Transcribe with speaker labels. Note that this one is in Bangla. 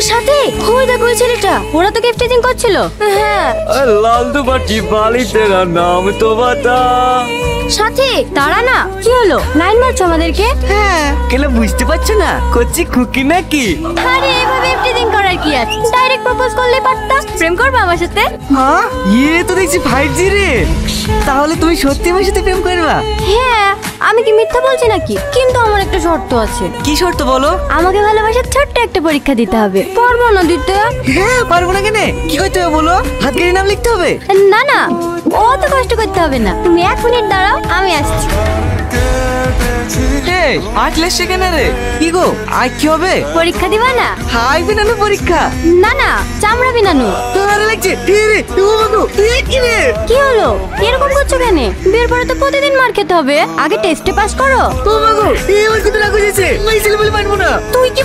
Speaker 1: সাথে ওই দেখো ওই ছেলেটা, ওরা তো গিফটিং করছিল। হ্যাঁ
Speaker 2: लाल दुपट्टी वाली तेरा नाम तो बता।
Speaker 1: সাথে দাঁড়া না, কি হলো? লাইন মারছো আমাদেরকে?
Speaker 2: হ্যাঁ, কেন বুঝতে পারছো না করছি খুকি নাকি?
Speaker 1: আরে এভাবে গিফটিং করার কি আছে, ডাইরেক্ট প্রপোজ করলে পারতা। প্রেম করবে আমার সাথে?
Speaker 2: হ্যাঁ, ইয়ে তো দেখছি 5G রে। তাহলে তুমি সত্যি আমার সাথে প্রেম করবা?
Speaker 1: হ্যাঁ, আমি কি মিথ্যা বলছি নাকি? কিন্তু আমার একটা শর্ত আছে।
Speaker 2: কি শর্ত বলো?
Speaker 1: আমাকে ভালোবাসার ছোট্ট একটা পরীক্ষা দিতে হবে। পারবো না দিতে?
Speaker 2: হ্যাঁ, পারবো না কেন? কি করতে হবে বলো? হাত গেড়ে নাম লিখতে হবে?
Speaker 1: না না, অত কষ্ট করতে হবে না। তুমি 1 মিনিট দাঁড়াও, আমি আসছি।
Speaker 2: এই, আটলে সেখানে রে। কি গো, আজ কি হবে?
Speaker 1: পরীক্ষা দিবা না?
Speaker 2: হাই বিনানু পরীক্ষা?
Speaker 1: না না, চামড়া বিনানু।
Speaker 2: তোমার লাগছে? রে, কি রে?
Speaker 1: কি হলো? এরকম করছো কেন? বিয়ের পরে তো প্রতিদিন মার খেতে হবে। আগে টেস্টে পাস করো।
Speaker 2: ও মাগো, এই আমার কিন্তু রাগ হয়েছে। আমি ছেলে বলে মানবো না।
Speaker 1: তুই কি